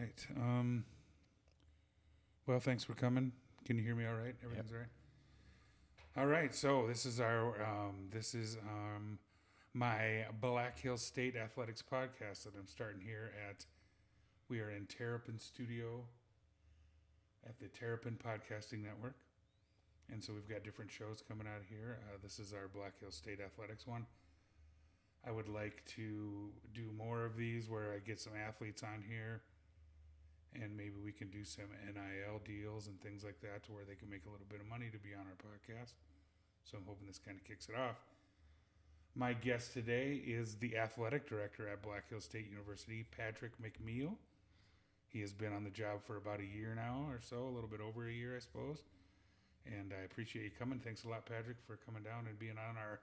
right. Well, thanks for coming. Can you hear me all right? Everything's all right? All right. So this is my Black Hills State Athletics podcast that I'm starting here at. We are in Terrapin Studio at the Terrapin Podcasting Network. And so we've got different shows coming out here. This is our Black Hills State Athletics one. I would like to do more of these where I get some athletes on here and maybe we can do some NIL deals and things like that to where they can make a little bit of money to be on our podcast. So I'm hoping this kind of kicks it off. My guest today is the athletic director at Black Hills State University, Patrick McMeel. He has been on the job for about a year now or so, a little bit over a year, I suppose. And I appreciate you coming. Thanks a lot, Patrick, for coming down and being on our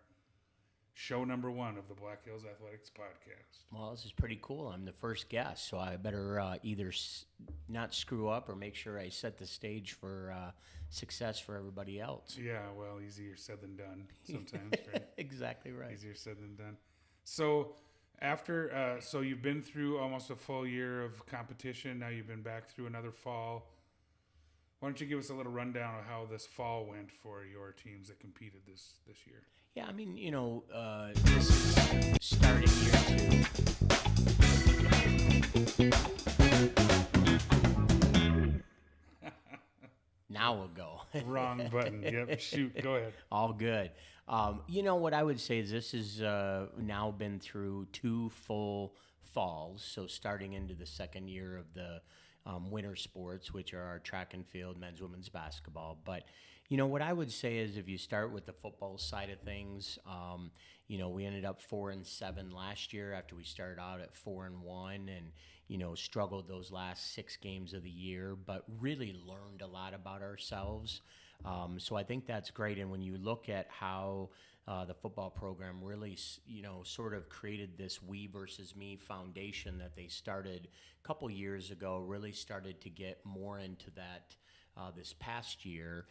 show number 1 of the Black Hills Athletics podcast. Well, this is pretty cool. I'm the first guest, so I better either not screw up or make sure I set the stage for success for everybody else. Yeah, well, easier said than done sometimes, right? Exactly right. Easier said than done. So after, so you've been through almost a full year of competition. Now you've been back through another fall. Why don't you give us a little rundown of how this fall went for your teams that competed this year? Yeah, I mean, this is starting year 2. Now we'll go. Wrong button. Yep, shoot, go ahead. All good. What I would say is this has now been through 2 full falls, so starting into the second year of the winter sports, which are our track and field, men's, women's basketball. But, what I would say is if you start with the football side of things, we ended up 4-7 last year after we started out at 4-1 and, struggled those last 6 games of the year, but really learned a lot about ourselves. So I think that's great. And when you look at how the football program really, sort of created this we versus me foundation that they started a couple years ago, really started to get more into that this past year.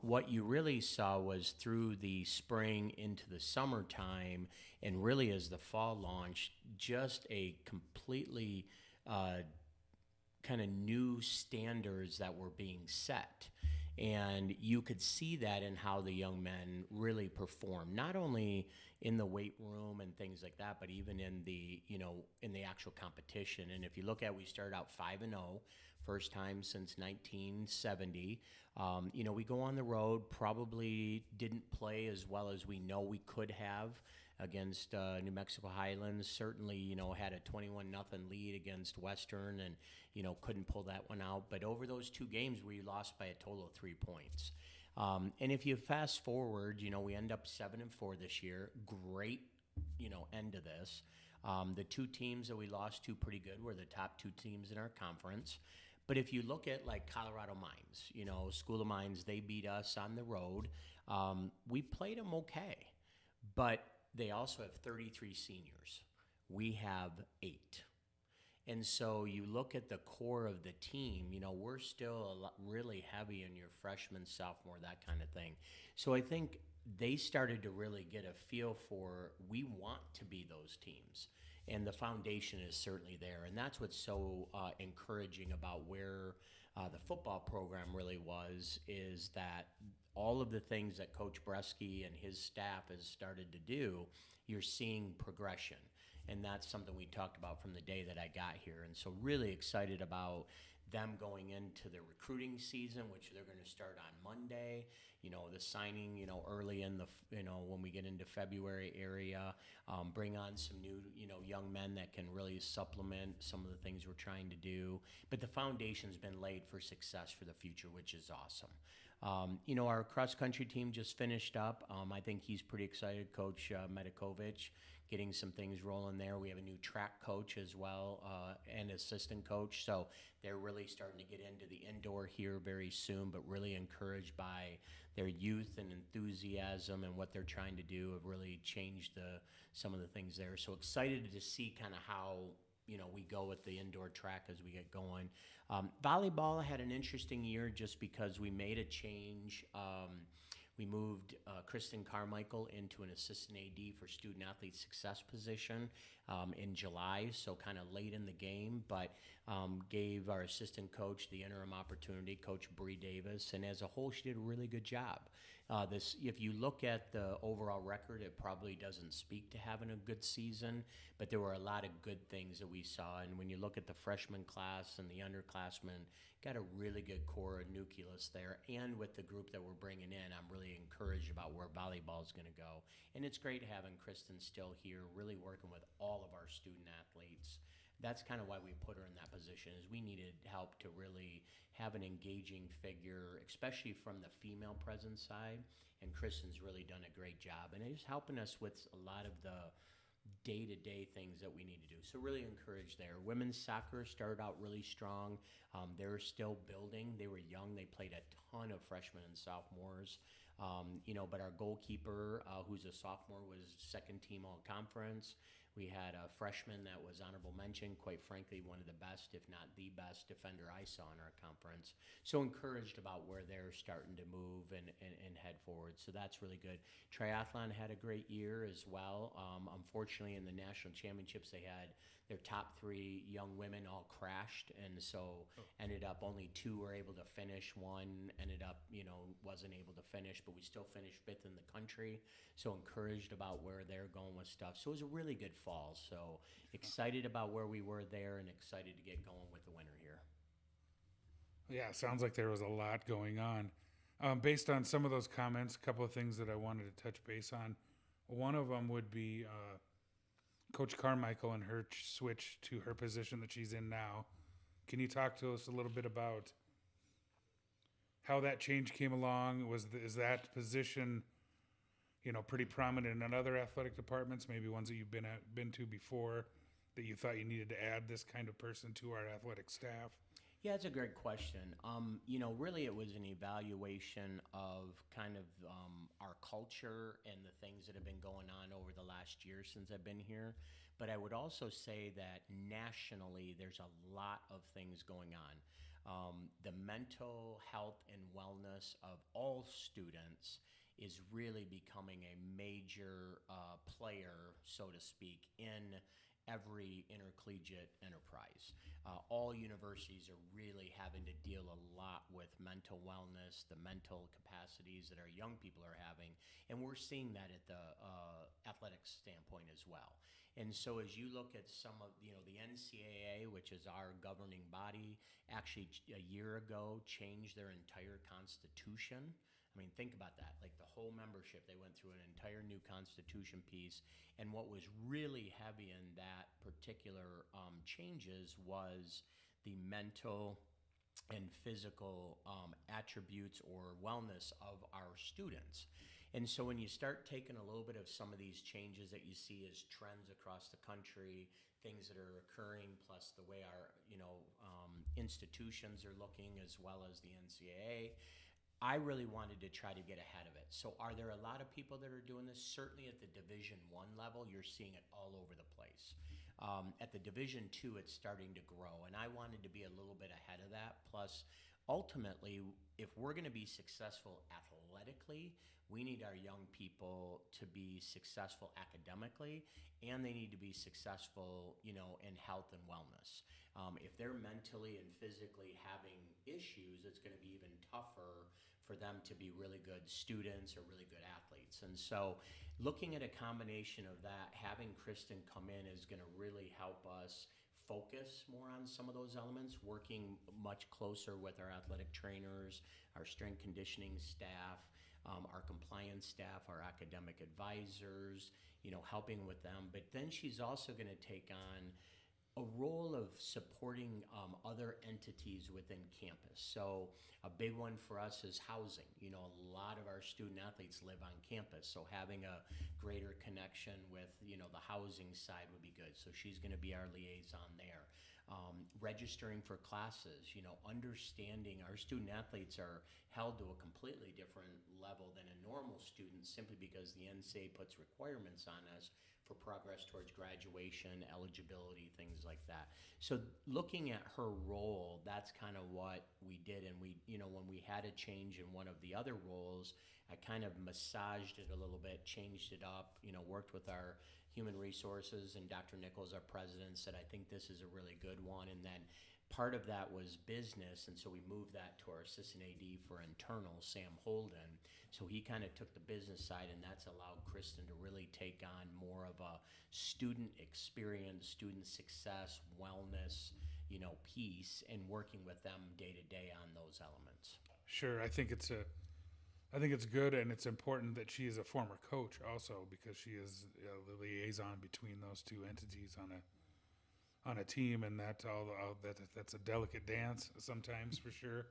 What you really saw was through the spring into the summertime and really as the fall launched, just a completely kind of new standards that were being set. And you could see that in how the young men really perform, not only in the weight room and things like that, but even in the, in the actual competition. And if you look at, we started out 5-0, first time since 1970. We go on the road, probably didn't play as well as we know we could have against New Mexico Highlands. Certainly, had a 21-0 lead against Western and, couldn't pull that one out. But over those 2 games, we lost by a total of 3 points. And if you fast forward, we end up 7-4 this year. Great, end of this. The 2 teams that we lost to pretty good were the top 2 teams in our conference. But if you look at like Colorado Mines, School of Mines, they beat us on the road. We played them okay, but they also have 33 seniors. We have 8. And so you look at the core of the team, we're still really heavy in your freshman, sophomore, that kind of thing. So I think they started to really get a feel for we want to be those teams. And the foundation is certainly there. And that's what's so encouraging about where the football program really was, is that all of the things that Coach Bresky and his staff has started to do, you're seeing progression. And that's something we talked about from the day that I got here. And so really excited about them going into the recruiting season, which they're going to start on Monday. The signing, early in the, when we get into February area, bring on some new, young men that can really supplement some of the things we're trying to do. But the foundation's been laid for success for the future, which is awesome. Our cross-country team just finished up. I think he's pretty excited, Coach Medikovic, getting some things rolling there. We have a new track coach as well, and assistant coach. So they're really starting to get into the indoor here very soon, but really encouraged by their youth and enthusiasm and what they're trying to do have really changed some of the things there. So excited to see kind of how, we go with the indoor track as we get going. Volleyball had an interesting year just because we made a change We moved Kristen Carmichael into an assistant AD for student athlete success position in July, so kind of late in the game, but gave our assistant coach the interim opportunity, Coach Bree Davis, and as a whole, she did a really good job. If you look at the overall record, it probably doesn't speak to having a good season, but there were a lot of good things that we saw. And when you look at the freshman class and the underclassmen, got a really good core nucleus there. And with the group that we're bringing in, I'm really encouraged about where volleyball is going to go. And it's great having Kristen still here, really working with all of our student athletes. That's kind of why we put her in that position, is we needed help to really have an engaging figure, especially from the female presence side. And Kristen's really done a great job, and it's helping us with a lot of the day-to-day things that we need to do. So really encouraged there. Women's soccer started out really strong. They're still building. They were young. They played a ton of freshmen and sophomores. But our goalkeeper, who's a sophomore, was second team all-conference. We had a freshman that was honorable mention, quite frankly, one of the best, if not the best defender I saw in our conference. So encouraged about where they're starting to move and head forward. So that's really good. Triathlon had a great year as well. Unfortunately, in the national championships, they had their top 3 young women all crashed, and so ended up only 2 were able to finish. One ended up, wasn't able to finish, but we still finished 5th in the country. So encouraged about where they're going with stuff. So it was a really good fall. So excited about where we were there and excited to get going with the winter here. Yeah, sounds like there was a lot going on. Based on some of those comments, a couple of things that I wanted to touch base on. One of them would be Coach Carmichael and her switch to her position that she's in now. Can you talk to us a little bit about how that change came along? Is that position, pretty prominent in other athletic departments, maybe ones that you've been to before, that you thought you needed to add this kind of person to our athletic staff? Yeah, it's a great question. Really it was an evaluation of kind of our culture and the things that have been going on over the last year since I've been here. But I would also say that nationally, there's a lot of things going on. The mental health and wellness of all students is really becoming a major player, so to speak, in every intercollegiate enterprise. All universities are really having to deal a lot with mental wellness, the mental capacities that our young people are having, and we're seeing that at the athletics standpoint as well. And so as you look at some of, the NCAA, which is our governing body, actually a year ago changed their entire constitution. I mean, think about that. Like the whole membership, they went through an entire new constitution piece. And what was really heavy in that particular changes was the mental and physical attributes or wellness of our students. And so when you start taking a little bit of some of these changes that you see as trends across the country, things that are occurring, plus the way our institutions are looking, as well as the NCAA, I really wanted to try to get ahead of it. So are there a lot of people that are doing this? Certainly at the Division I level, you're seeing it all over the place. At the Division II, it's starting to grow, and I wanted to be a little bit ahead of that. Plus, ultimately, if we're going to be successful athletically, we need our young people to be successful academically, and they need to be successful, in health and wellness. If they're mentally and physically having issues, it's going to be even tougher for them to be really good students or really good athletes. And so looking at a combination of that, having Kristen come in is going to really help us focus more on some of those elements, working much closer with our athletic trainers, our strength conditioning staff, our compliance staff, our academic advisors, helping with them. But then she's also going to take on a role of supporting other entities within campus. So a big one for us is housing. A lot of our student athletes live on campus, so having a greater connection with, the housing side would be good. So she's going to be our liaison there. Registering for classes, understanding our student athletes are held to a completely different level than a normal student simply because the NCAA puts requirements on us for progress towards graduation, eligibility, things like that. So looking at her role, that's kind of what we did. And we, when we had a change in one of the other roles, I kind of massaged it a little bit, changed it up, worked with our human resources, and Dr. Nichols, our president, said, I think this is a really good one. And then part of that was business, and so we moved that to our assistant AD for internal, Sam Holden. So he kind of took the business side, and that's allowed Kristen to really take on more of a student experience, student success, wellness, piece, and working with them day to day on those elements. Sure, I think it's good, and it's important that she is a former coach also, because she is the liaison between those two entities on a team, and that's a delicate dance sometimes for sure.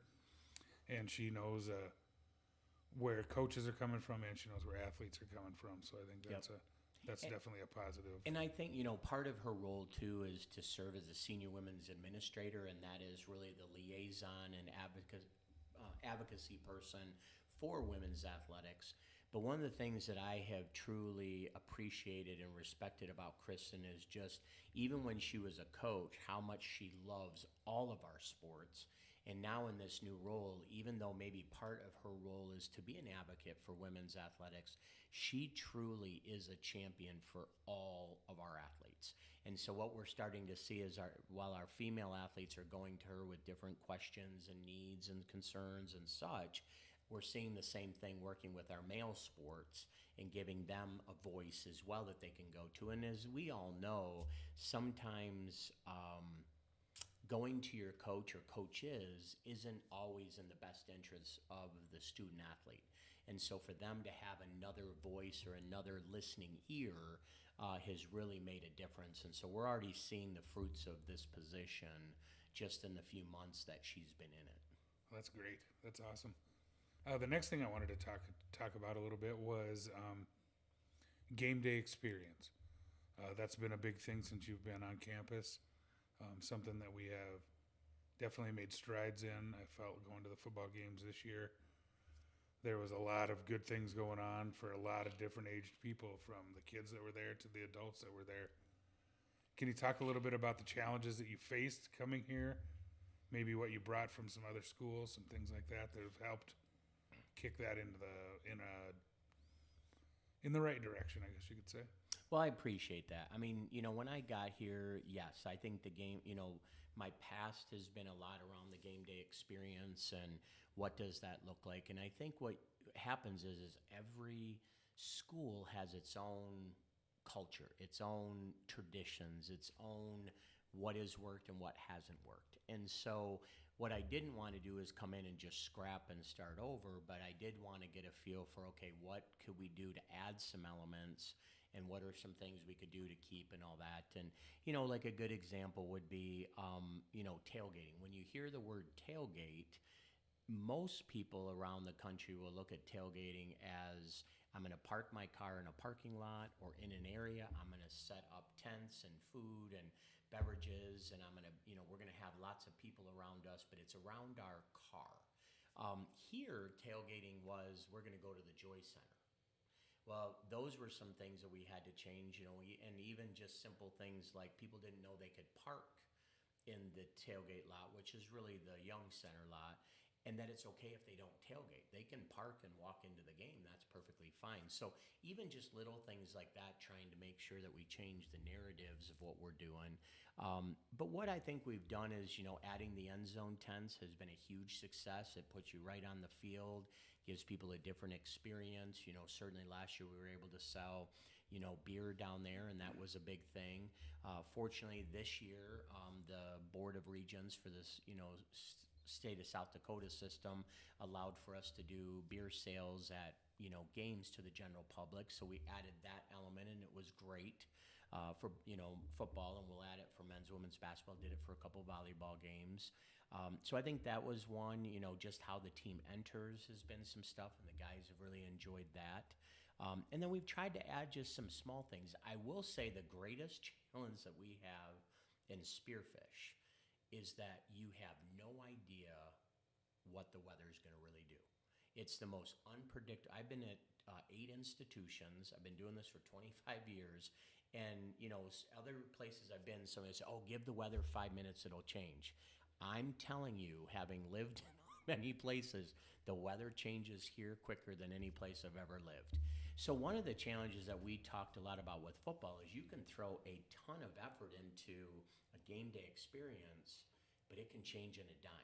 And she knows where coaches are coming from, and she knows where athletes are coming from. So I think that's definitely a positive. And I think part of her role too is to serve as a senior women's administrator, and that is really the liaison and advocacy person for women's athletics. But one of the things that I have truly appreciated and respected about Kristen is just, even when she was a coach, how much she loves all of our sports. And now in this new role, even though maybe part of her role is to be an advocate for women's athletics, she truly is a champion for all of our athletes. And so what we're starting to see is while our female athletes are going to her with different questions and needs and concerns and such, we're seeing the same thing working with our male sports and giving them a voice as well that they can go to. And as we all know, sometimes going to your coach or coaches isn't always in the best interest of the student athlete. And so for them to have another voice or another listening ear has really made a difference. And so we're already seeing the fruits of this position just in the few months that she's been in it. Well, that's great. That's awesome. The next thing I wanted to talk about a little bit was game day experience. That's been a big thing since you've been on campus. Something that we have definitely made strides in. I felt going to the football games this year, there was a lot of good things going on for a lot of different aged people, from the kids that were there to the adults that were there. Can you talk a little bit about the challenges that you faced coming here? Maybe what you brought from some other schools, some things like that have helped kick that in the right direction, I guess you could say. Well, I appreciate that. I mean, when I got here, yes, I think the game, my past has been a lot around the game day experience and what does that look like. And I think what happens is every school has its own culture, its own traditions, its own what has worked and what hasn't worked. And so what I didn't want to do is come in and just scrap and start over, but I did want to get a feel for, okay, what could we do to add some elements, and what are some things we could do to keep and all that. And, like a good example would be, tailgating. When you hear the word tailgate, most people around the country will look at tailgating as, I'm going to park my car in a parking lot or in an area. I'm going to set up tents and food and beverages, and I'm going to, we're going to have lots of people around us, but it's around our car. Here, tailgating was, we're going to go to the Joy Center. Well, those were some things that we had to change, and even just simple things like people didn't know they could park in the tailgate lot, which is really the Young Center lot, and that it's okay if they don't tailgate. They can park and walk into the game. That's perfectly fine. So even just little things like that, trying to make sure that we change the narratives of what we're doing. But what I think we've done is, adding the end zone tents has been a huge success. It puts you right on the field, gives people a different experience. Certainly last year we were able to sell, beer down there, and that was a big thing. Fortunately, this year, the Board of Regents for this, state of South Dakota system allowed for us to do beer sales at, games to the general public. So we added that element, and it was great for, football, and we'll add it for men's, women's basketball, did it for a couple volleyball games. So I think that was one, just how the team enters has been some stuff, and the guys have really enjoyed that. And then we've tried to add just some small things. I will say the greatest challenge that we have in Spearfish is that you have no idea what the weather is going to really do. It's the most unpredictable. I've been at 8 institutions. I've been doing this for 25 years, And, other places I've been, somebody say, oh, give the weather 5 minutes, it'll change. I'm telling you, having lived in many places, the weather changes here quicker than any place I've ever lived. So one of the challenges that we talked a lot about with football is you can throw a ton of effort into a game day experience, but it can change in a dime.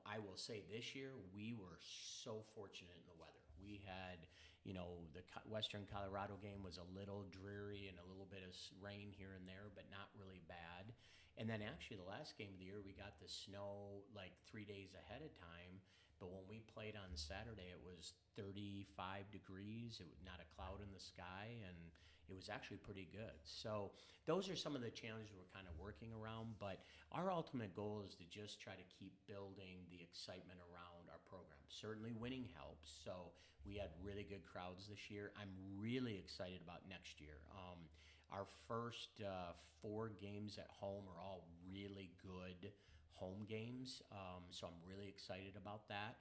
I will say this year we were so fortunate in the weather. We had, the Western Colorado game was a little dreary and a little bit of rain here and there, but not really bad. And then actually the last game of the year, we got the snow like 3 days ahead of time. But when we played on Saturday, it was 35 degrees. It was not a cloud in the sky, and it was actually pretty good. So those are some of the challenges we're kind of working around. But our ultimate goal is to just try to keep building the excitement around our program. Certainly winning helps. So we had really good crowds this year. I'm really excited about next year. Our first 4 games at home are all really good home games, so I'm really excited about that.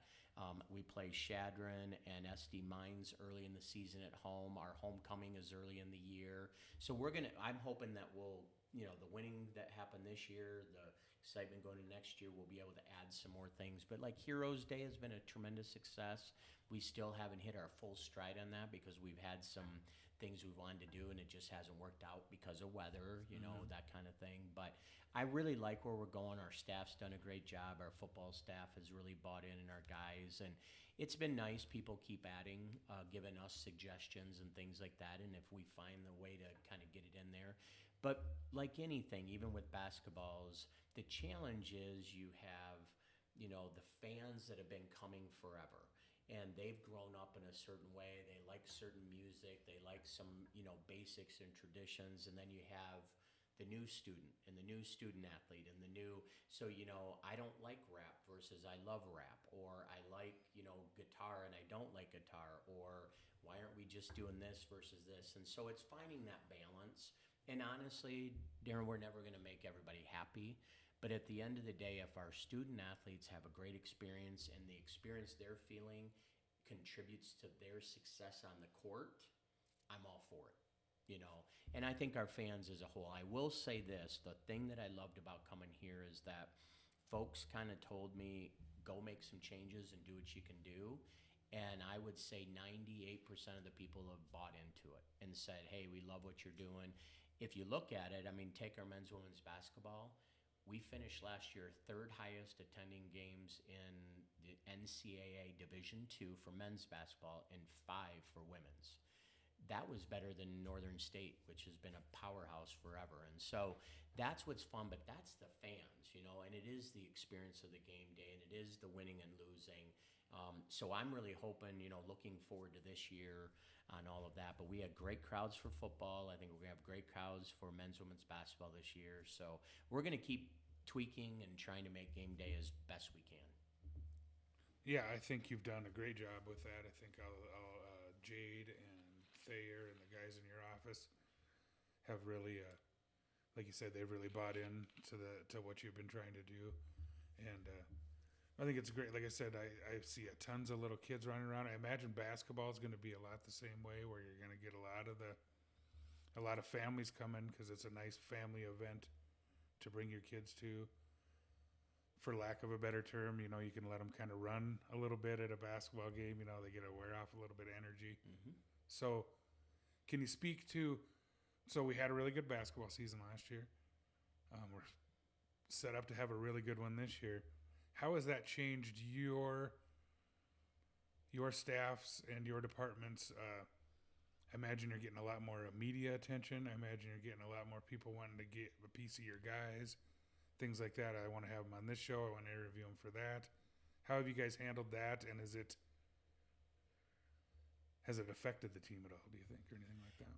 We play Shadron and SD Mines early in the season at home. Our homecoming is early in the year, so I'm hoping that the winning that happened this year, the excitement going to next year, we'll be able to add some more things. But like Heroes Day has been a tremendous success. We still haven't hit our full stride on that because we've had some things we've wanted to do and it just hasn't worked out because of weather, that kind of thing. But I really like where we're going. Our staff's done a great job. Our football staff has really bought in, and our guys. And it's been nice. People keep adding, giving us suggestions and things like that. And if we find the way to kind of get it in there. But like anything, even with basketballs, the challenge is you have, the fans that have been coming forever. And they've grown up in a certain way. They like certain music. They like some, basics and traditions. And then you have the new student and the new student athlete and the new. So, I don't like rap versus I love rap. Or I like, guitar and I don't like guitar. Or why aren't we just doing this versus this? And so it's finding that balance. And honestly, Darren, we're never going to make everybody happy. But at the end of the day, if our student athletes have a great experience and the experience they're feeling contributes to their success on the court, I'm all for it, And I think our fans as a whole, I will say this, the thing that I loved about coming here is that folks kind of told me, go make some changes and do what you can do. And I would say 98% of the people have bought into it and said, hey, we love what you're doing. If you look at it, take our men's, women's basketball. We finished last year 3rd highest attending games in the NCAA Division II for men's basketball and 5 for women's. That was better than Northern State, which has been a powerhouse forever. And so that's what's fun, but that's the fans, and it is the experience of the game day, and it is the winning and losing. So I'm really hoping, looking forward to this year on all of that. But we had great crowds for football. I think we're going to have great crowds for men's, women's basketball this year. So we're going to keep tweaking and trying to make game day as best we can. Yeah, I think you've done a great job with that. I think Jade and Thayer and the guys in your office have really, like you said, they've really bought in to what you've been trying to do. And I think it's great. Like I said, I see tons of little kids running around. I imagine basketball is going to be a lot the same way, where you're going to get a lot of families coming because it's a nice family event to bring your kids to. For lack of a better term, you can let them kind of run a little bit at a basketball game. They get to wear off a little bit of energy. Mm-hmm. So, can you speak to? So we had a really good basketball season last year. We're set up to have a really good one this year. How has that changed your staffs and your departments? I imagine you're getting a lot more media attention. I imagine you're getting a lot more people wanting to get a piece of your guys, things like that. I want to have them on this show. I want to interview them for that. How have you guys handled that? And has it affected the team at all, do you think, or anything like that?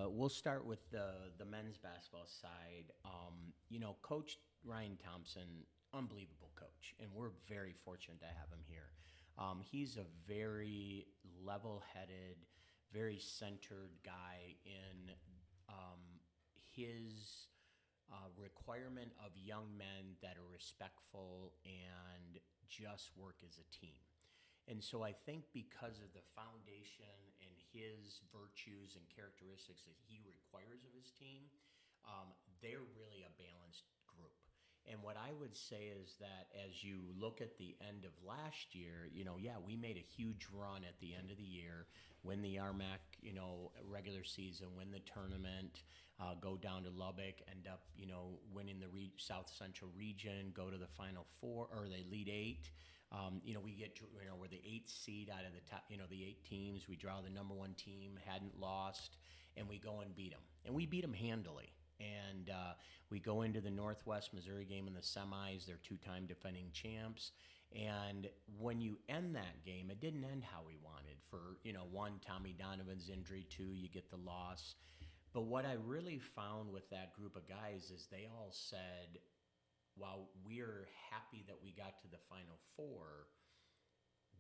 We'll start with the men's basketball side. Coach Ryan Thompson, unbelievable coach, and we're very fortunate to have him here. He's a very level-headed, very centered guy in his requirement of young men that are respectful and just work as a team. And so I think because of the foundation and his virtues and characteristics that he requires of his team, they're really a balanced group. And what I would say is that as you look at the end of last year, we made a huge run at the end of the year, win the RMAC, regular season, win the tournament, go down to Lubbock, end up, winning the South Central region, go to the Final Four or the Elite Eight. We get, we're the 8th seed out of the top, the 8 teams. We draw the number 1 team, hadn't lost, and we go and beat them. And we beat them handily. And we go into the Northwest Missouri game in the semis. They're 2-time defending champs. And when you end that game, it didn't end how we wanted. For, 1, Tommy Donovan's injury, 2, you get the loss. But what I really found with that group of guys is they all said, while we're happy that we got to the Final Four,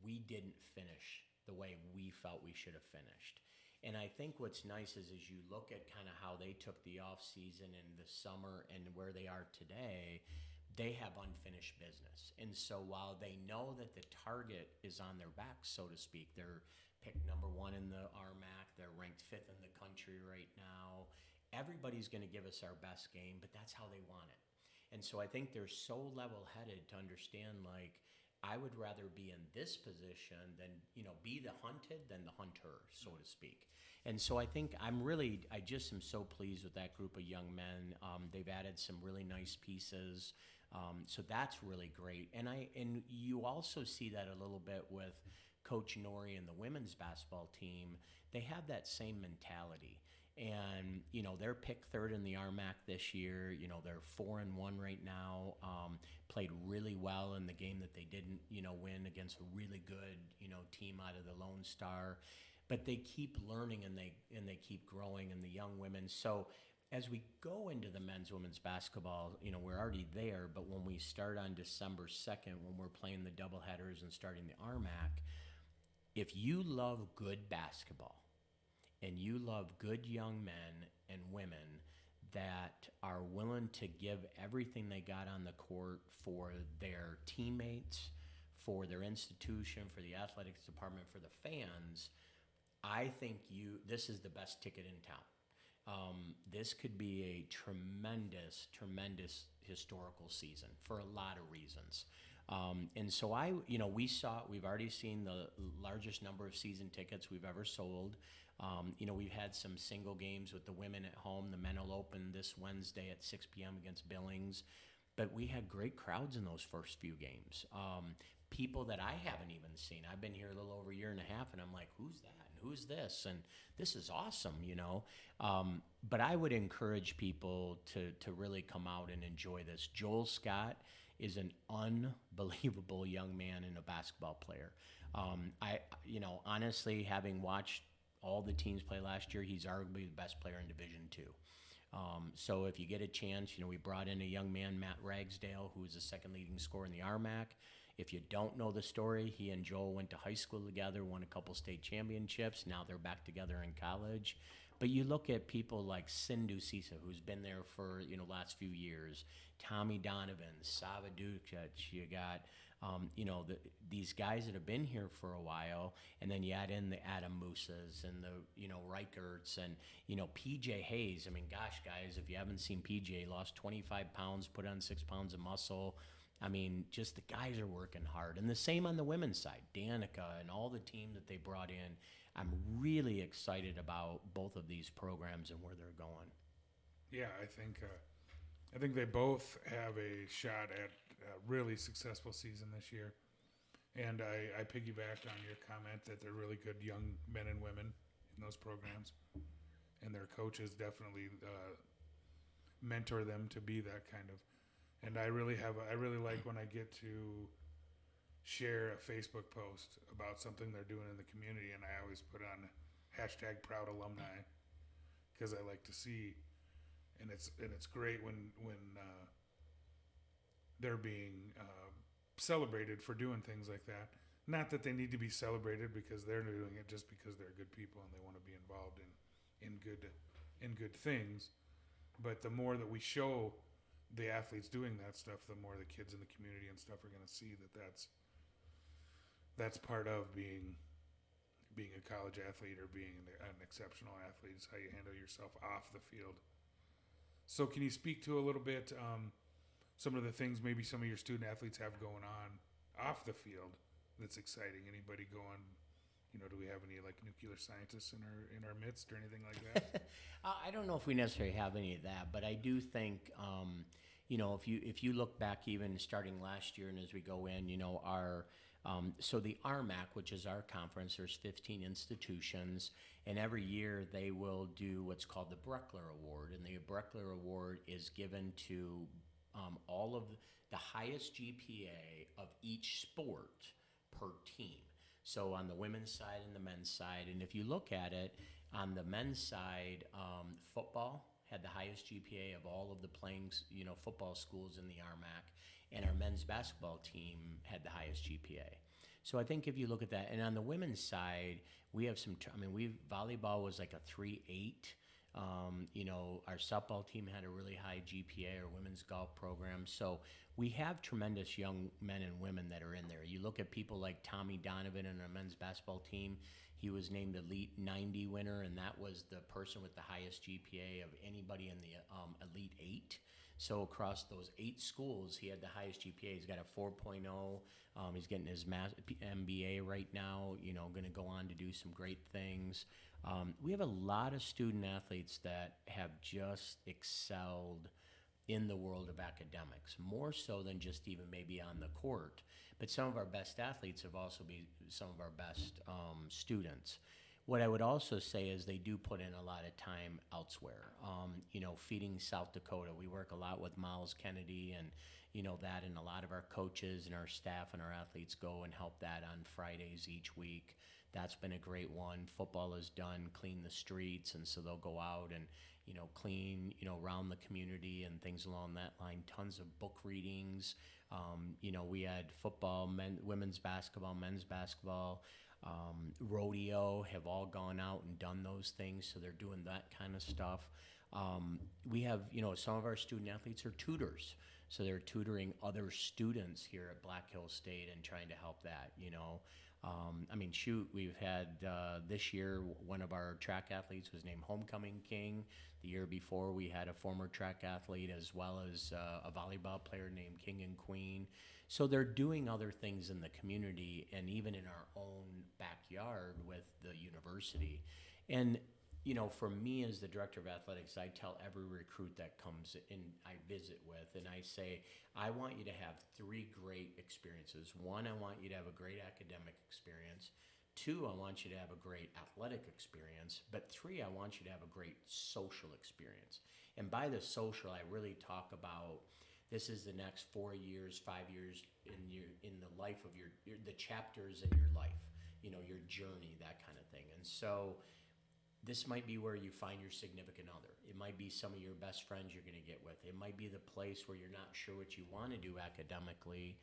we didn't finish the way we felt we should have finished. And I think what's nice is as you look at kind of how they took the off season and the summer and where they are today, they have unfinished business. And so while they know that the target is on their back, so to speak, they're picked number 1 in the RMAC, they're ranked 5th in the country right now. Everybody's going to give us our best game, but that's how they want it. And so I think they're so level-headed to understand, like, I would rather be in this position than, be the hunted than the hunter, so to speak. And so I think I just am so pleased with that group of young men. They've added some really nice pieces. So that's really great. And you also see that a little bit with Coach Nori and the women's basketball team. They have that same mentality. And, they're picked 3rd in the RMAC this year. They're 4-1 right now. Played really well in the game that they didn't, win against a really good, team out of the Lone Star. But they keep learning and they keep growing, and the young women. So as we go into the men's, women's basketball, we're already there. But when we start on December 2nd, when we're playing the doubleheaders and starting the RMAC, if you love good basketball, and you love good young men and women that are willing to give everything they got on the court for their teammates, for their institution, for the athletics department, for the fans, I think this is the best ticket in town. This could be a tremendous, tremendous historical season for a lot of reasons. And so we've already seen the largest number of season tickets we've ever sold. We've had some single games with the women at home. The men will open this Wednesday at 6 p.m. against Billings. But we had great crowds in those first few games. People that I haven't even seen. I've been here a little over a year and a half, and I'm like, who's that? And who's this? And this is awesome, But I would encourage people to really come out and enjoy this. Joel Scott is an unbelievable young man and a basketball player. Honestly, having watched all the teams play last year, he's arguably the best player in Division II. So if you get a chance, we brought in a young man, Matt Ragsdale, who was the 2nd leading scorer in the RMAC. If you don't know the story, he and Joel went to high school together, won a couple state championships. Now they're back together in college. But you look at people like Sindhu Sisa, who's been there for, last few years, Tommy Donovan, Sava Dukic, you got, these guys that have been here for a while, and then you add in the Adam Musas and the, Reicherts and, PJ Hayes. I mean, gosh, guys, if you haven't seen PJ, lost 25 pounds, put on 6 pounds of muscle. I mean, just the guys are working hard. And the same on the women's side, Danica and all the team that they brought in. I'm really excited about both of these programs and where they're going. Yeah, I think they both have a shot at a really successful season this year. And I piggyback on your comment that they're really good young men and women in those programs. And their coaches definitely mentor them to be that kind of. And I really like when I get to share a Facebook post about something they're doing in the community, and I always put on #ProudAlumni because I like to see, and it's great when they're being celebrated for doing things like that. Not that they need to be celebrated because they're doing it just because they're good people and they want to be involved in good things, but the more that we show the athletes doing that stuff, the more the kids in the community and stuff are going to see that that's part of being being a college athlete or being an exceptional athlete is how you handle yourself off the field. So can you speak to a little bit some of the things maybe some of your student athletes have going on off the field that's exciting? Anybody going? Do we have any like nuclear scientists in our midst or anything like that? I don't know if we necessarily have any of that, but I do think, if you look back even starting last year and as we go in, our so the RMAC, which is our conference, there's 15 institutions, and every year they will do what's called the Breckler Award, and the Breckler Award is given to all of the highest GPA of each sport per team. So on the women's side and the men's side, and if you look at it, on the men's side, football had the highest GPA of all of the playing, football schools in the RMAC, and our men's basketball team had the highest GPA. So I think if you look at that, and on the women's side, we have volleyball was like a 3.8. Our softball team had a really high GPA, our women's golf program. So we have tremendous young men and women that are in there. You look at people like Tommy Donovan and our men's basketball team. He was named Elite 90 winner, and that was the person with the highest GPA of anybody in the Elite 8. So across those 8 schools, he had the highest GPA. He's got a 4.0. He's getting his MBA right now, going to go on to do some great things. We have a lot of student athletes that have just excelled in the world of academics, more so than just even maybe on the court. But some of our best athletes have also been some of our best students. What I would also say is they do put in a lot of time elsewhere. Feeding South Dakota, we work a lot with Miles Kennedy and that, and a lot of our coaches and our staff and our athletes go and help that on Fridays each week. That's been a great one. Football is done, clean the streets, and so they'll go out and clean around the community and things along that line. Tons of book readings. We had football, women's basketball, men's basketball, rodeo have all gone out and done those things, so they're doing that kind of stuff. We have some of our student athletes are tutors, so they're tutoring other students here at Black Hills State and trying to help that. We've had this year, one of our track athletes was named Homecoming King. The year before, we had a former track athlete as well as a volleyball player named King and Queen. So they're doing other things in the community and even in our own backyard with the university. And, for me as the director of athletics, I tell every recruit that comes in, I visit with, and I say, I want you to have 3 great experiences. 1, I want you to have a great academic experience. 2, I want you to have a great athletic experience. But 3, I want you to have a great social experience. And by the social, I really talk about this is the next 4 years, 5 years in the life of the chapters in your life, your journey, that kind of thing. And so this might be where you find your significant other. It might be some of your best friends you're going to get with. It might be the place where you're not sure what you want to do academically,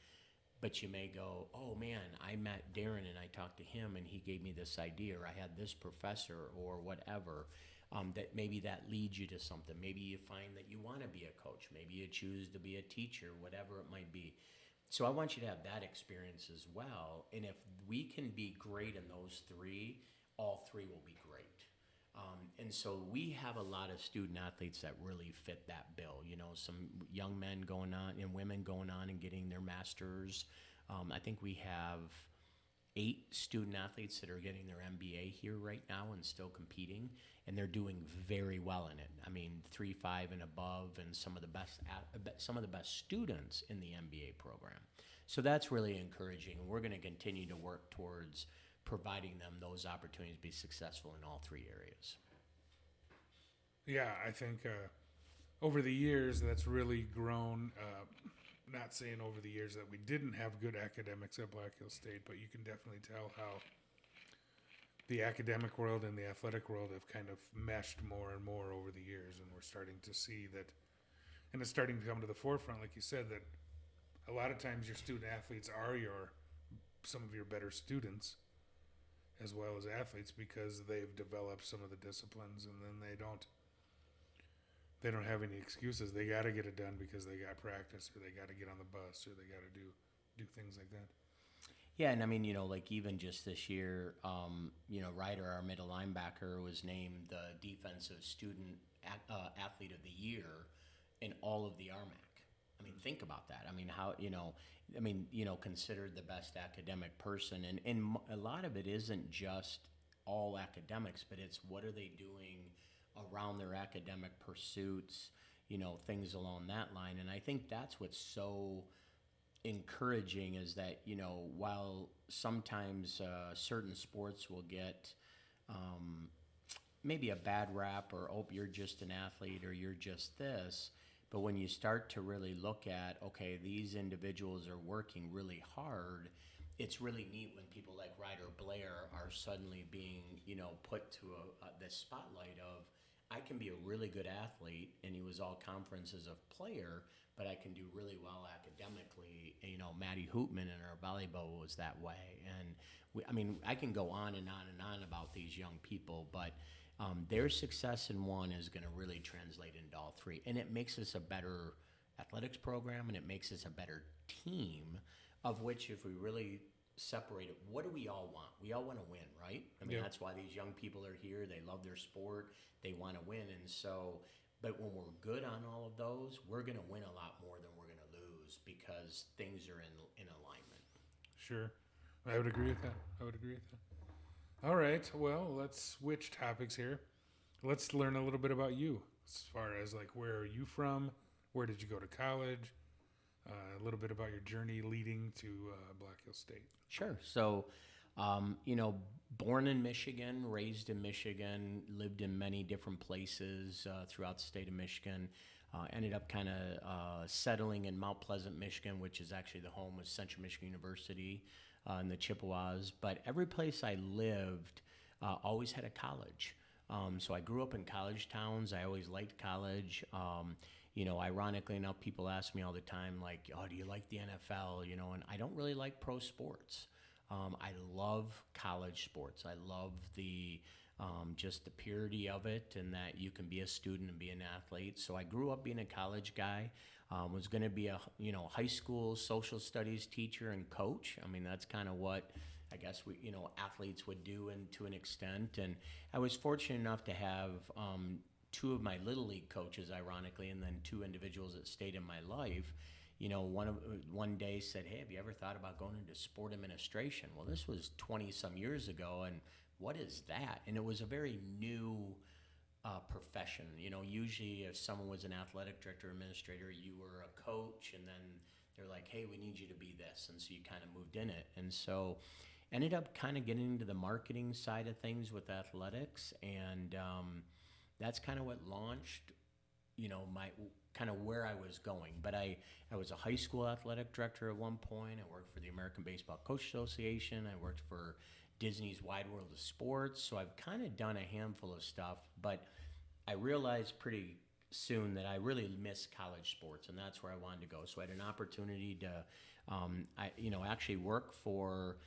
but you may go, oh man, I met Darren and I talked to him and he gave me this idea, or I had this professor or whatever, that maybe that leads you to something. Maybe you find that you want to be a coach. Maybe you choose to be a teacher, whatever it might be. So I want you to have that experience as well. And if we can be great in those 3, all 3 will be great. And so we have a lot of student athletes that really fit that bill. Some young men going on and women going on and getting their masters. I think we have 8 student athletes that are getting their MBA here right now and still competing, and they're doing very well in it. 3.5 and above, and some of the best students in the MBA program. So that's really encouraging. We're going to continue to work towards providing them those opportunities to be successful in all 3 areas. Yeah, I think over the years that's really grown. Not saying over the years that we didn't have good academics at Black Hills State, but you can definitely tell how the academic world and the athletic world have kind of meshed more and more over the years, and we're starting to see that, and it's starting to come to the forefront, like you said, that a lot of times your student athletes are some of your better students as well as athletes, because they've developed some of the disciplines, and then they don't have any excuses. They got to get it done because they got practice, or they got to get on the bus, or they got to do things like that. Yeah, and I mean, like even just this year, Ryder, our middle linebacker, was named the defensive student athlete of the year in all of the RMAC. I mean, think about that. I mean, considered the best academic person, and a lot of it isn't just all academics, but it's what are they doing around their academic pursuits, things along that line. And I think that's what's so encouraging is that while sometimes certain sports will get maybe a bad rap, or oh, you're just an athlete, or you're just this, but when you start to really look at, okay, these individuals are working really hard, it's really neat when people like Ryder Blair are suddenly being put to the spotlight of, I can be a really good athlete, and he was all conference as a player, but I can do really well academically. Maddie Hoopman in our volleyball was that way. And I can go on and on and on about these young people, but their success in one is going to really translate into all three. And it makes us a better athletics program, and it makes us a better team, of which if we really separate it, what do we all want? We all want to win, right? That's why these young people are here. They love their sport. They want to win. And so, but when we're good on all of those, we're going to win a lot more than we're going to lose because things are in alignment. Sure. I would agree with that. All right. Well, let's switch topics here. Let's learn a little bit about you as far as like, where are you from? Where did you go to college? A little bit about your journey leading to Black Hills State. Sure. So, born in Michigan, raised in Michigan, lived in many different places throughout the state of Michigan. Ended up kind of settling in Mount Pleasant, Michigan, which is actually the home of Central Michigan University in the Chippewas. But every place I lived always had a college. So I grew up in college towns. I always liked college. Ironically enough, people ask me all the time, like, oh, do you like the NFL? And I don't really like pro sports. I love college sports. I love the just the purity of it, and that you can be a student and be an athlete. So I grew up being a college guy. Was going to be a high school social studies teacher and coach. That's kind of what I guess we athletes would do, and to an extent. And I was fortunate enough to have two of my little league coaches, ironically, and then two individuals that stayed in my life. One day said, hey, have you ever thought about going into sport administration? Well, this was 20 some years ago, and what is that? And it was a very new profession. Usually if someone was an athletic director or administrator, you were a coach, and then they're like, hey, we need you to be this. And so you kind of moved in it. And so ended up kind of getting into the marketing side of things with athletics, and that's kind of what launched, my kind of where I was going. But I was a high school athletic director at one point. I worked for the American Baseball Coach Association. I worked for Disney's Wide World of Sports. So I've kind of done a handful of stuff, but I realized pretty soon that I really miss college sports, and that's where I wanted to go. So I had an opportunity to, actually work for,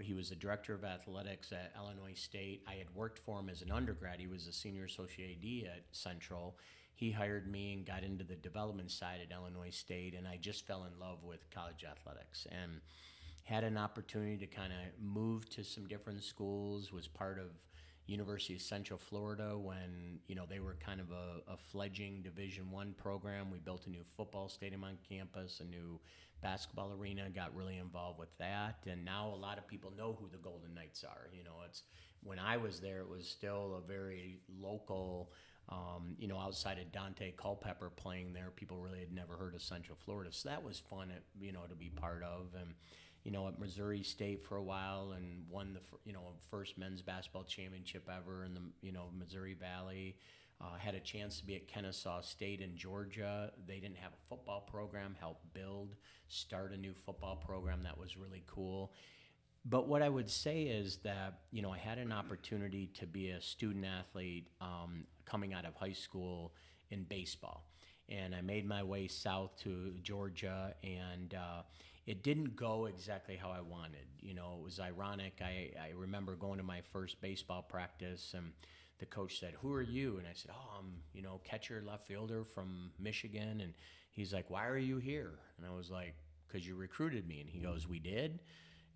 he was the director of athletics at Illinois State. I had worked for him as an undergrad. He was a senior associate AD at Central. He hired me and got into the development side at Illinois State, and I just fell in love with college athletics and had an opportunity to kind of move to some different schools, was part of University of Central Florida when they were kind of a fledgling Division I program. We built a new football stadium on campus, a new basketball arena, got really involved with that, and now a lot of people know who the Golden Knights are. It's when I was there, it was still a very local. Outside of Dante Culpepper playing there, people really had never heard of Central Florida, so that was fun, to be part of. And at Missouri State for a while, and won the first men's basketball championship ever in the Missouri Valley. Had a chance to be at Kennesaw State in Georgia. They didn't have a football program. Helped start a new football program that was really cool. But what I would say is that I had an opportunity to be a student athlete coming out of high school in baseball, and I made my way south to Georgia, and it didn't go exactly how I wanted. It was ironic. I remember going to my first baseball practice, and the coach said, "Who are you?" And I said, "Oh, I'm catcher, left fielder from Michigan." And he's like, "Why are you here?" And I was like, "Because you recruited me." And he goes, "We did?"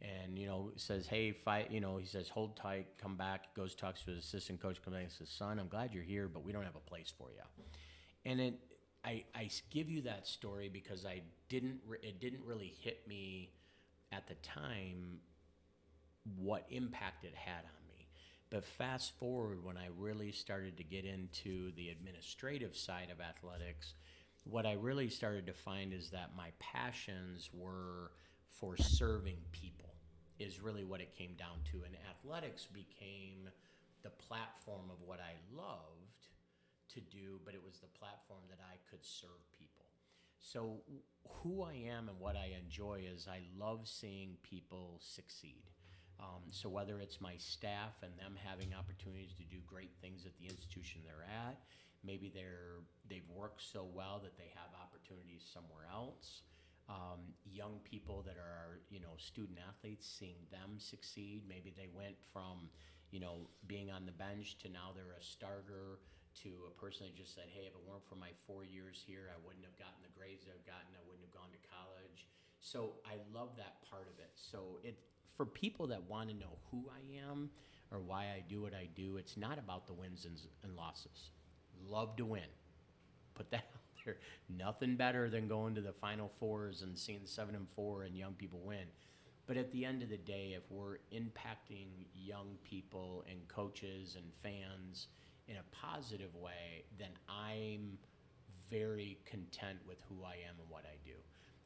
and says, hey, fight. He says, hold tight, come back. Goes, talks to his assistant coach, comes back and says, son, I'm glad you're here, but we don't have a place for you. And I give you that story because it didn't really hit me at the time what impact it had on me. But fast forward, when I really started to get into the administrative side of athletics, what I really started to find is that my passions were for serving people, is really what it came down to. And athletics became the platform of what I loved to do, but it was the platform that I could serve people. So who I am and what I enjoy is I love seeing people succeed. So whether it's my staff and them having opportunities to do great things at the institution they're at, maybe they've worked so well that they have opportunities somewhere else. Young people that are, student athletes, seeing them succeed. Maybe they went from, being on the bench to now they're a starter, to a person that just said, hey, if it weren't for my 4 years here, I wouldn't have gotten the grades I've gotten. I wouldn't have gone to college. So I love that part of it. So for people that want to know who I am or why I do what I do, it's not about the wins and losses. Love to win. Put that out there. Nothing better than going to the Final Fours and seeing 7-4 and young people win. But at the end of the day, if we're impacting young people and coaches and fans in a positive way, then I'm very content with who I am and what I do.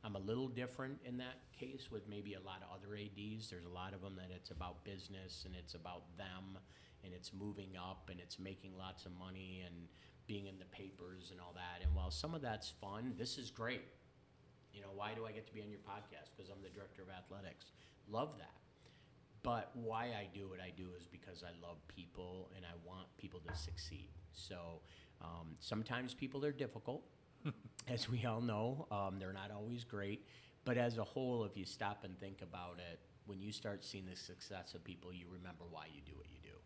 I'm a little different in that case with maybe a lot of other ADs. There's a lot of them that it's about business and it's about them and it's moving up and it's making lots of money and being in the papers and all that. And while some of that's fun, this is great. Why do I get to be on your podcast? Because I'm the director of athletics. Love that. But why I do what I do is because I love people and I want people to succeed. So sometimes people are difficult. As we all know, they're not always great. But as a whole, if you stop and think about it, when you start seeing the success of people, you remember why you do what you do.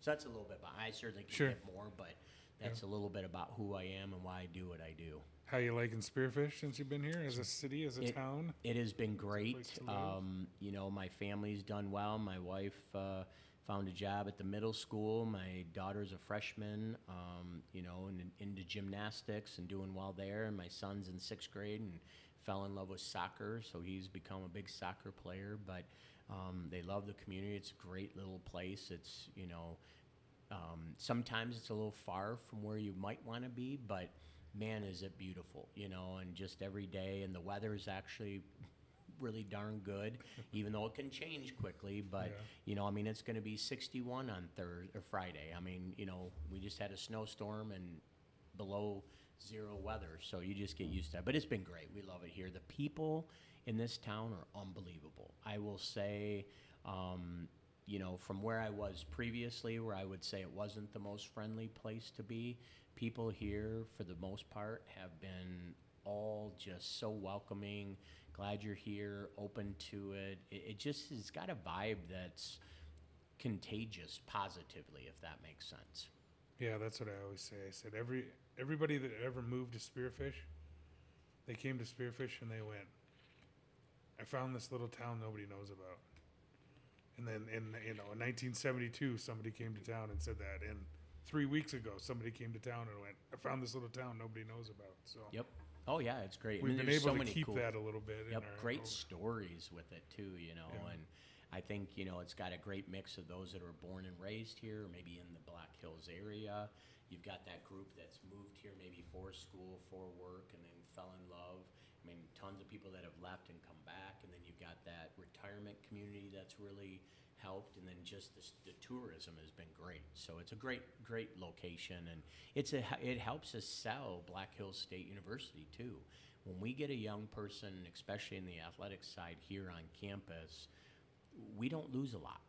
So that's a little bit about, I certainly can get more, but that's a little bit about who I am and why I do what I do. How you liking Spearfish since you've been here as a city, as a town? It has been great. My family's done well. My wife found a job at the middle school. My daughter's a freshman, and into gymnastics and doing well there. And my son's in 6th grade and fell in love with soccer, so he's become a big soccer player. But they love the community. It's a great little place. It's, sometimes it's a little far from where you might want to be, but man, is it beautiful, and just every day. And the weather is actually really darn good, even though it can change quickly. But, it's going to be 61 on Friday. We just had a snowstorm and below zero weather, so you just get used to it. But it's been great. We love it here. The people in this town are unbelievable. I will say, from where I was previously, where I would say it wasn't the most friendly place to be, people here, for the most part, have been all just so welcoming. Glad you're here, open to it. It just has got a vibe that's contagious positively, if that makes sense. Yeah, that's what I always say. I said everybody that ever moved to Spearfish, they came to Spearfish and they went, I found this little town nobody knows about. And then in 1972, somebody came to town and said that. And 3 weeks ago, somebody came to town and went, I found this little town nobody knows about. So yep. Oh yeah, it's great. We've been able to keep that a little bit. Yep, great stories with it too, and I think, it's got a great mix of those that are born and raised here, maybe in the Black Hills area. You've got that group that's moved here maybe for school, for work, and then fell in love. Tons of people that have left and come back, and then you've got that retirement community that's really helped, and then just the tourism has been great. So it's a great location, and it helps us sell Black Hills State University too. When we get a young person, especially in the athletics side here on campus, we don't lose a lot.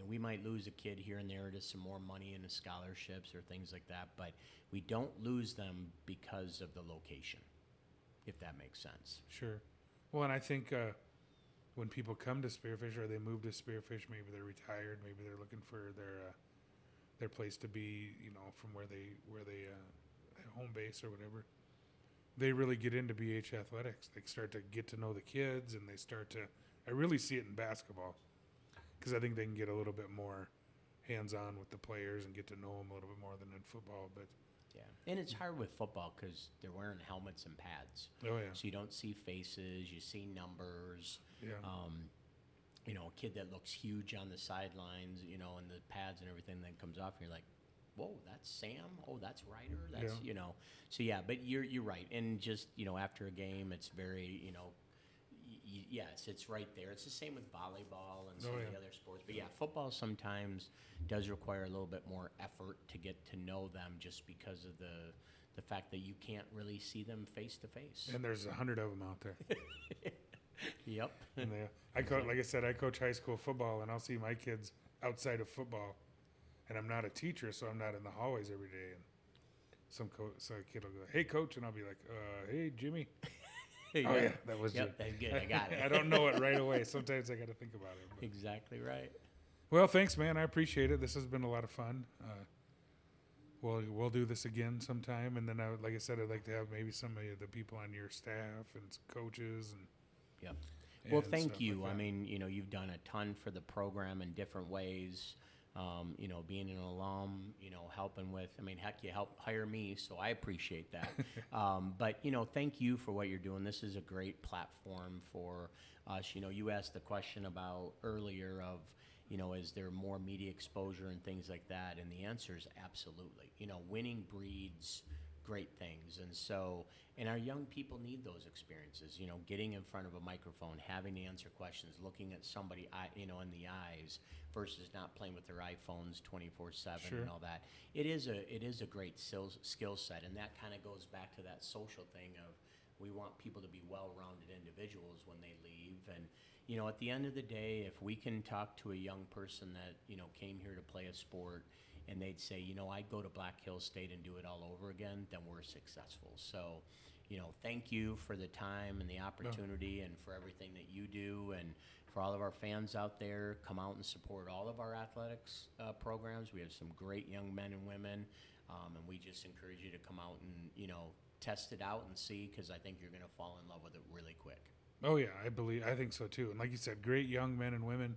We might lose a kid here and there to some more money into scholarships or things like that, but we don't lose them because of the location, if that makes sense. Sure. Well, and I think when people come to Spearfish or they move to Spearfish, maybe they're retired, maybe they're looking for their place to be, from where they home base or whatever. They really get into BH athletics. They start to get to know the kids, and they start to I really see it in basketball because I think they can get a little bit more hands-on with the players and get to know them a little bit more than in football. But Yeah, and it's hard with football because they're wearing helmets and pads. oh yeah, So you don't see faces, you see numbers. yeah, You know, a kid that looks huge on the sidelines, you know, and the pads and everything then comes off, and you're like, whoa, that's Sam. Oh, that's Ryder. That's Yeah. you know. So yeah, but you're right. And just after a game, it's very yes, it's right there. It's the same with volleyball and some Oh, of yeah. the other sports. But yeah, football sometimes does require a little bit more effort to get to know them, just because of the fact that you can't really see them face to face. and there's 100 of them out there. Yep. And like I said, I coach high school football, and I'll see my kids outside of football, and I'm not a teacher, so I'm not in the hallways every day. And some kid will go, "Hey, coach," and I'll be like, "Hey, Jimmy." Oh yeah, that was Yep, that's good. I got it. I don't know it right away. Sometimes I got to think about it. But. Exactly right. Well, thanks, man. I appreciate it. This has been a lot of fun. We'll do this again sometime, and then like I said, I'd like to have maybe some of the people on your staff and coaches and. Yep. Well, and thank stuff you. like I that. mean, you've done a ton for the program in different ways. Being an alum, helping with, I mean, heck, you helped hire me, so I appreciate that. But, thank you for what you're doing. This is a great platform for us. You asked the question about earlier of, is there more media exposure and things like that? And the answer is absolutely. Winning breeds great things. And so, and our young people need those experiences, getting in front of a microphone, having to answer questions, looking at somebody, in the eyes versus not playing with their iPhones 24/7 Sure. and all that. It is a great skill set. And that kind of goes back to that social thing of we want people to be well-rounded individuals when they leave. And, at the end of the day, if we can talk to a young person that, came here to play a sport and they'd say, I'd go to Black Hills State and do it all over again, then we're successful. So, thank you for the time and the opportunity and for everything that you do. And for all of our fans out there, come out and support all of our athletics programs. We have some great young men and women, and we just encourage you to come out and, test it out and see, because I think you're going to fall in love with it really quick. Oh yeah, I think so too. And like you said, great young men and women,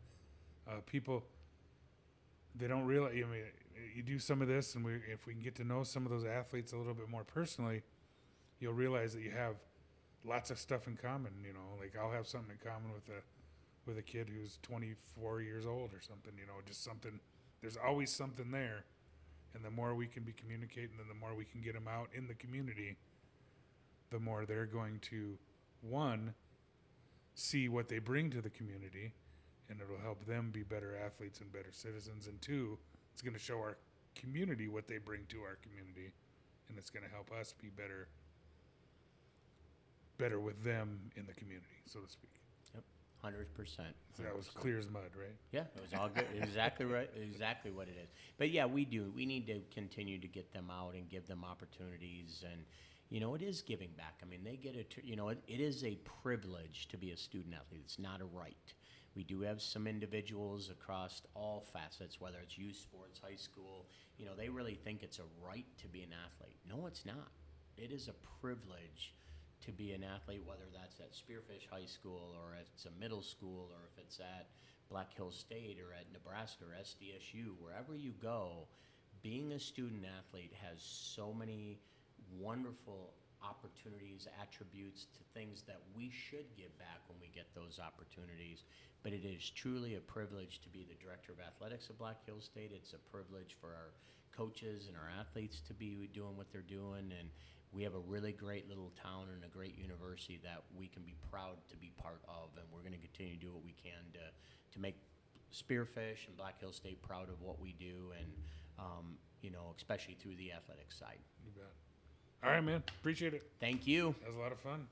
people. They don't realize. I mean, you do some of this, and if we can get to know some of those athletes a little bit more personally, you'll realize that you have lots of stuff in common. Like I'll have something in common with a kid who's 24 years old or something. Just something. There's always something there, and the more we can be communicating, and the more we can get them out in the community, the more they're going to, one, see what they bring to the community, and it'll help them be better athletes and better citizens. And two, it's going to show our community what they bring to our community, and it's going to help us be better with them in the community, so to speak. Yep, 100%. So that was clear as mud, right? Yeah, it was all good. Exactly right. Exactly what it is. But yeah, we do. We need to continue to get them out and give them opportunities. And, it is giving back. I mean, they get it is a privilege to be a student athlete. It's not a right. We do have some individuals across all facets, whether it's youth sports, high school, they really think it's a right to be an athlete. No, it's not. It is a privilege to be an athlete, whether that's at Spearfish High School or it's a middle school or if it's at Black Hills State or at Nebraska or SDSU, wherever you go, being a student athlete has so many wonderful opportunities, attributes to things that we should give back when we get those opportunities. But it is truly a privilege to be the director of athletics at Black Hills State. It's a privilege for our coaches and our athletes to be doing what they're doing. And we have a really great little town and a great university that we can be proud to be part of. And we're going to continue to do what we can to make Spearfish and Black Hills State proud of what we do, and, especially through the athletics side. You bet. All right, man. Appreciate it. Thank you. That was a lot of fun.